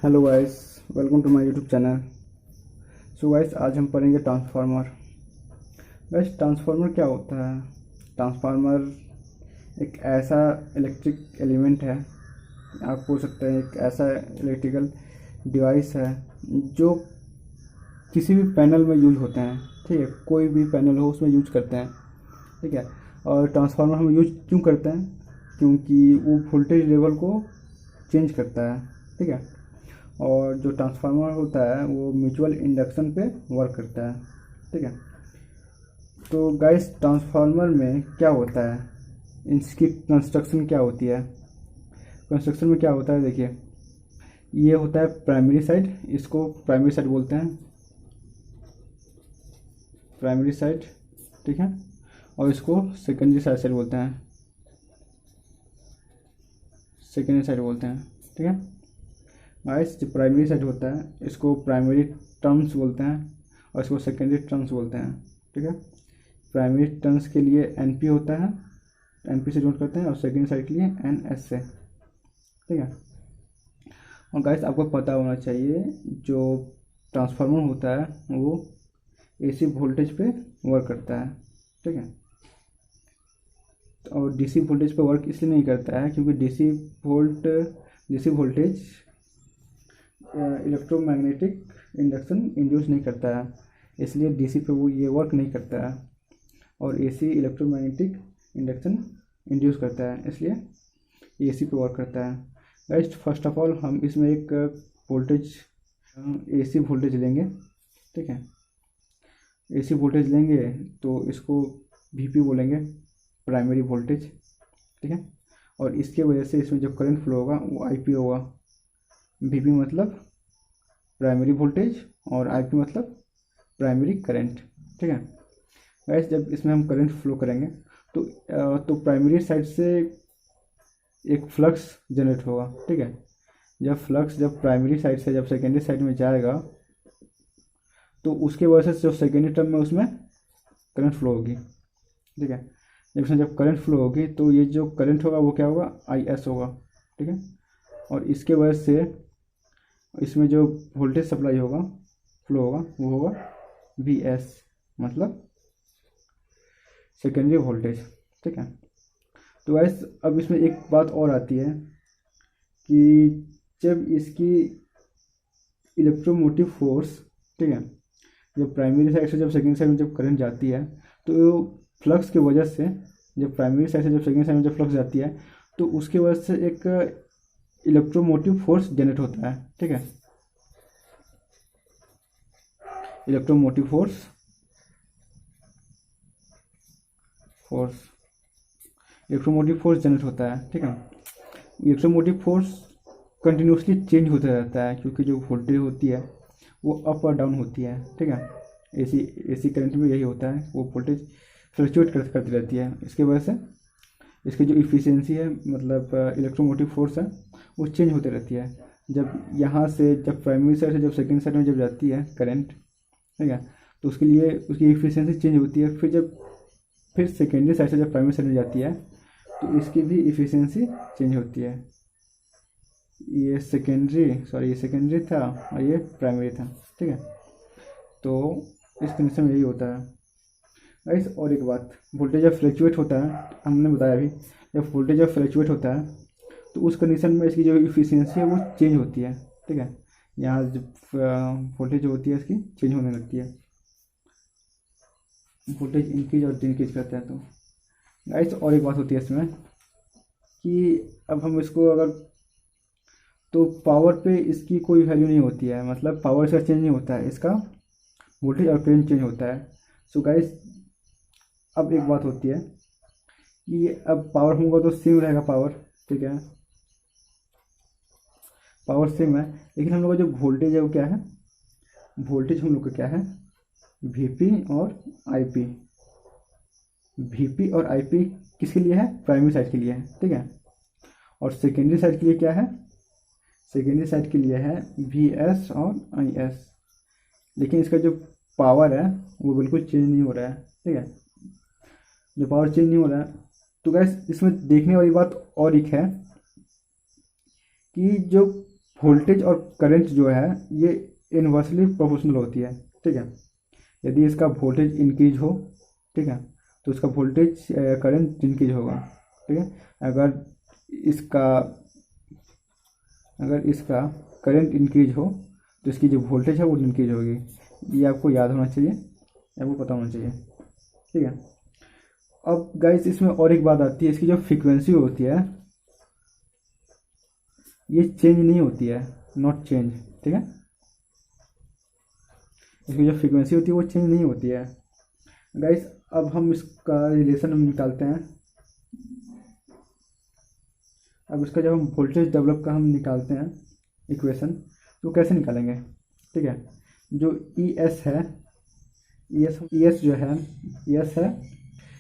Hello guys, welcome to my YouTube channel. So guys, आज हम पढ़ेंगे ट्रांसफार्मर। गाइस, ट्रांसफार्मर क्या होता है? ट्रांसफार्मर एक ऐसा इलेक्ट्रिक एलिमेंट है, आप बोल सकते हैं एक ऐसा इलेक्ट्रिकल डिवाइस है जो किसी भी पैनल में यूज होते हैं। ठीक है, कोई भी पैनल हो उसमें यूज करते हैं। ठीक है, और ट्रांसफार्मर हम यूज क्यों करते हैं? क्योंकि वो वोल्टेज लेवल को चेंज करता है। ठीक है, और जो ट्रांसफार्मर होता है वो म्यूचुअल इंडक्शन पे वर्क करता है। ठीक है, तो गाइस ट्रांसफार्मर में क्या होता है, इसकी कंस्ट्रक्शन क्या होती है? कंस्ट्रक्शन में क्या होता है, देखिए, ये होता है प्राइमरी साइड, इसको प्राइमरी साइड बोलते हैं, प्राइमरी साइड। ठीक है, और इसको सेकेंडरी साइड बोलते हैं, सेकेंडरी साइड बोलते हैं। ठीक है गाइस, जो प्राइमरी साइड होता है इसको प्राइमरी टर्म्स बोलते हैं और इसको सेकेंडरी टर्म्स बोलते हैं। ठीक है, प्राइमरी टर्म्स के लिए एनपी होता है, एनपी से नोट करते हैं, और सेकेंडरी साइड के लिए एनएस से। ठीक है, और गाइस आपको पता होना चाहिए जो ट्रांसफार्मर होता है वो एसी वोल्टेज पे वर्क करता है। ठीक है, और डीसी वोल्टेज पे वर्क इसलिए नहीं करता है क्योंकि DC voltage electromagnetic induction induce नहीं करता है, इसलिए डीसी पे वो ये वर्क नहीं करता है। और एसी इलेक्ट्रोमैग्नेटिक इंडक्शन इंड्यूस करता है, इसलिए एसी पे वर्क करता है। गाइस, फर्स्ट ऑफ ऑल हम इसमें एक वोल्टेज एसी वोल्टेज लेंगे। ठीक है, एसी वोल्टेज लेंगे तो इसको वीपी बोलेंगे, प्राइमरी वोल्टेज। ठीक है, और इसके वजह से इसमें जो करंट फ्लो होगा वो आईपी होगा। वीपी मतलब प्राइमरी वोल्टेज और आईपी मतलब प्राइमरी करंट। ठीक है गाइस, जब इसमें हम करंट फ्लो करेंगे तो प्राइमरी साइड से एक फ्लक्स जनरेट होगा। ठीक है, जब प्राइमरी साइड से जब सेकेंडरी साइड में जाएगा तो उसके वजह से जो सेकेंडरी टर्म में उसमें करंट फ्लो होगी। ठीक है, जब करंट फ्लो होगी तो ये जो करंट होगा वो क्या होगा, आई एस होगा। ठीक है, और इसके वजह से इसमें जो वोल्टेज सप्लाई होगा, फ्लो होगा, वो होगा वी एस, मतलब सेकेंडरी वोल्टेज। ठीक है, तो वैसे अब इसमें एक बात और आती है कि जब इसकी इलेक्ट्रोमोटिव फोर्स, ठीक है, जब प्राइमरी साइड से जब सेकेंडरी साइड में जब करंट जाती है तो फ्लक्स की वजह से, जब प्राइमरी साइड से जब सेकेंडरी साइड में जब फ्लक्स जाती है तो उसकी वजह से एक इलेक्ट्रोमोटिव फोर्स जनरेट होता है। ठीक है, electromotive force electromotive force generate होता है। ठीक है, इलेक्ट्रोमोटिव फोर्स कंटिन्यूसली चेंज होता रहता है क्योंकि जो वोल्टेज होती है वो अप और डाउन होती है। ठीक है, एसी करंट में यही होता है, वो वोल्टेज फ्लक्चुएट करती रहती है। इसकी वजह से इसकी जो इफ़िशियंसी है, मतलब इलेक्ट्रोमोटिव फोर्स है, वो चेंज होती रहती है। जब यहाँ से जब प्राइमरी साइड से जब सेकेंड साइड में जब जाती है करंट, ठीक है, तो उसके लिए उसकी इफ़िशियंसी चेंज होती है। फिर सेकेंडरी साइड से जब प्राइमरी साइड में जाती है तो इसकी भी इफ़िशियंसी चेंज होती है। ये सेकेंडरी था और ये प्राइमरी था। ठीक है, तो इस कंडीशन में यही होता है गाइस। और एक बात, वोल्टेज जब फ्लक्चुएट होता है, हमने बताया अभी, जब वोल्टेज जब फ्लक्चुएट होता है तो उस कंडीशन में इसकी जो इफिशियंसी है वो चेंज होती है। ठीक है, यहाँ जब वोल्टेज जो होती है इसकी चेंज होने लगती है, वोल्टेज इंक्रीज और डिक्रीज करता है। तो गाइस, और एक बात होती है इसमें कि अब हम इसको अगर, तो पावर पे इसकी कोई वैल्यू नहीं होती है, मतलब पावर इसका चेंज नहीं होता है, इसका वोल्टेज और करंट चेंज होता है। सो गाइस, अब एक बात होती है कि अब पावर होगा तो सेम रहेगा पावर। ठीक है, पावर सेम है, लेकिन हम लोग का जो वोल्टेज है वो क्या है, वोल्टेज हम लोग का क्या है, वीपी और आईपी। वीपी और आईपी किसके लिए है, प्राइमरी साइड के लिए है। ठीक है, और सेकेंडरी साइड के लिए क्या है, सेकेंडरी साइड के लिए है वी एस और आई एस। लेकिन इसका जो पावर है वो बिल्कुल चेंज नहीं हो रहा है। ठीक है, जो पावर चेंज नहीं हो रहा है, तो गैस इसमें देखने वाली बात और एक है कि जो वोल्टेज और करंट जो है ये इन्वर्सली प्रोपोर्शनल होती है, ठीक है। यदि इसका वोल्टेज इंक्रीज हो, ठीक है, तो इसका वोल्टेज करंट इंक्रीज होगा, ठीक है। अगर इसका करंट इंक्रीज हो तो इसकी जो वोल्टेज है वो इंक्रीज होगी। ये आपको याद होना चाहिए, आपको पता होना चाहिए, ठीक है। अब गाइस इसमें और एक बात आती है, इसकी जो फ्रीक्वेंसी होती है ये चेंज नहीं होती है, नॉट चेंज, ठीक है। इसकी जो फ्रीक्वेंसी होती है वो चेंज नहीं होती है गाइस। अब हम इसका रिलेशन हम निकालते हैं। अब इसका जब हम वोल्टेज डेवलप का हम निकालते हैं इक्वेशन, तो कैसे निकालेंगे, ठीक है। जो ई एस है, ई एस जो है, ई एस है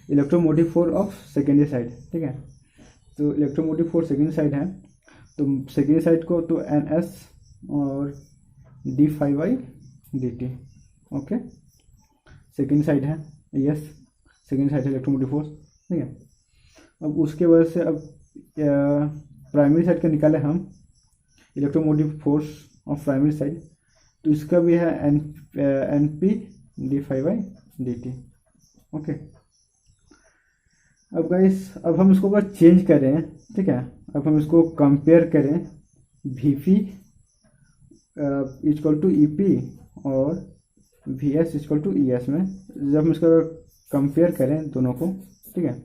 electromotive force of secondary side, ठीक है। तो इलेक्ट्रोमोटिव फोर्स सेकेंडरी साइड है, तो सेकेंडरी साइड को तो एन एस और D five by D T, okay. Second side है यस, सेकेंड साइड है इलेक्ट्रोमोटिव फोर्स, ठीक है। अब उसके वजह से अब प्राइमरी साइड का निकाले हम electromotive force of primary side, तो इसका भी है N P D five by D T, okay. अब गाइस अब हम इसको अगर चेंज करें, ठीक है, अब हम इसको कंपेयर करें V P equal to E P और V S equal to E S में, जब हम इसका कंपेयर करें दोनों को, ठीक है,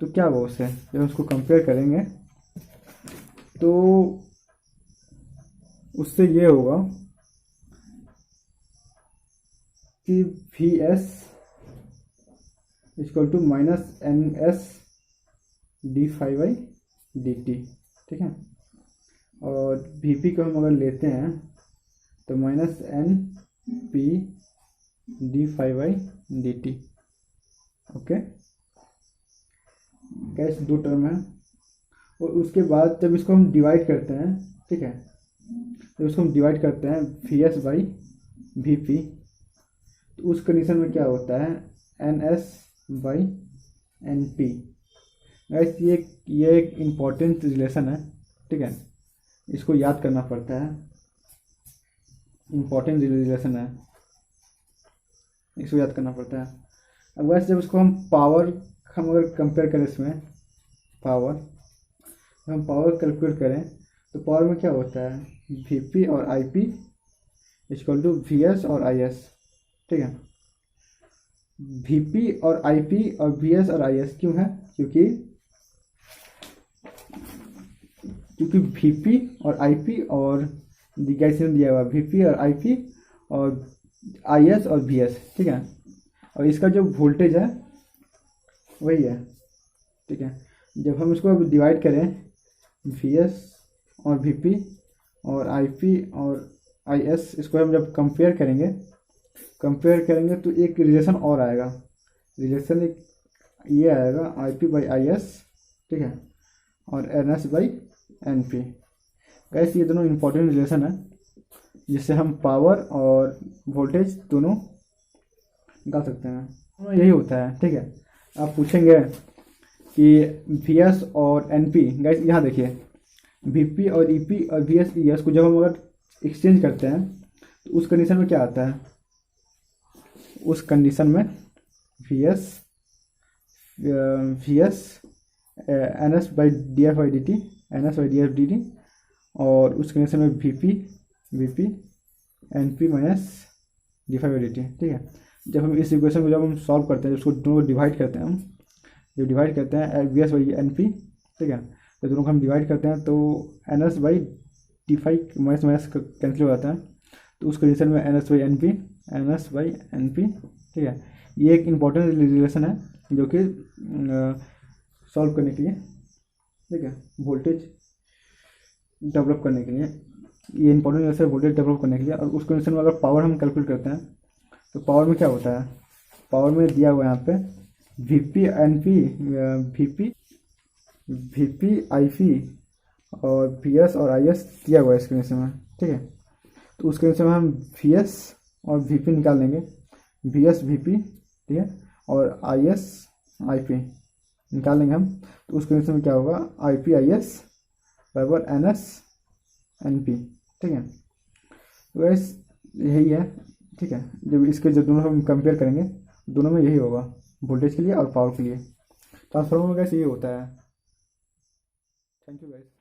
तो क्या होगा उससे, जब उसको कंपेयर करेंगे तो उससे ये होगा कि V S equal to minus N S D five by D T, ठीक है। और वी पी को हम अगर लेते हैं तो minus N P D five by D T, okay. Guys दो टर्म है, और उसके बाद जब इसको हम डिवाइड करते हैं, ठीक है, जब इसको हम डिवाइड करते हैं V S by V P, तो उस कंडीशन में क्या होता है N S by N P. Guys ये एक इम्पॉर्टेंट रिलेशन है, ठीक है, इसको याद करना पड़ता है, इम्पॉर्टेंट रिलेशन है, इसको याद करना पड़ता है। अब वैसे जब इसको हम पावर हम अगर कंपेयर करें इसमें पावर, हम पावर कैलकुलेट करें तो पावर में क्या होता है वी पी और I P equal to V S और आई एस, ठीक है। वी पी और आई पी और वी एस और आई एस क्यों है, क्योंकि वी पी और आई पी और दिया हुआ वी पी और आई पी और आई एस और वी एस, ठीक है, और इसका जो वोल्टेज है वही है, ठीक है। जब हम इसको डिवाइड करें वी एस और वी पी और आई पी और आई एस, इसको हम जब कंपेयर करेंगे तो एक रिलेशन और आएगा, रिलेशन एक ये आएगा I P by I S, ठीक है, और N S by N P. Guys ये दोनों इम्पोर्टेंट रिलेशन है जिससे हम पावर और वोल्टेज दोनों निकाल सकते हैं, यही होता है, ठीक है। आप पूछेंगे कि वी एस और एन पी, गैस यहाँ देखिए वी पी और ई पी और वी एस ई एस को जब हम अगर एक्सचेंज करते हैं तो उस कंडीशन में क्या आता है, उस कंडीशन में V S N S by D F by D T, N S by D F D T, और उस कंडीशन में V P N P minus D five by D T, ठीक है। जब हम इस इक्वेशन को जब हम सॉल्व करते हैं, उसको दोनों को डिवाइड करते हैं, हम जब डिवाइड करते हैं V S by N P, ठीक है, तो दोनों को हम डिवाइड करते हैं तो N S by D five minus minus cancel हो जाता है, तो उस कंडीशन में N S by N P, ठीक है। ये एक इम्पॉर्टेंट रिलेशन है जो कि सॉल्व करने के लिए, ठीक है, वोल्टेज डेवलप करने के लिए, ये इंपॉर्टेंट रिलेशन है वोल्टेज डेवलप करने के लिए। और उस कंडीशन में अगर पावर हम कैलकुलेट करते हैं तो पावर में क्या होता है, पावर में दिया हुआ है यहाँ पे V P N P, V P I P और वी एस और आई एस दिया हुआ है इस कंडीशन में, ठीक है। तो उस कंडीशन में हम वी एस और वी पी निकाल लेंगे, वी एस वी पी, ठीक है, और आई एस आई पी निकाल लेंगे हम, तो उस कंडीशन में क्या होगा आई पी आई एस बराबर एन एस एन पी, ठीक है, तो गैस यही है। ठीक है, जब इसके जब दोनों हम कंपेयर करेंगे, दोनों में यही होगा, वोल्टेज के लिए और पावर के लिए। ट्रांसफार्मर में गैस ये होता है। Thank you gas.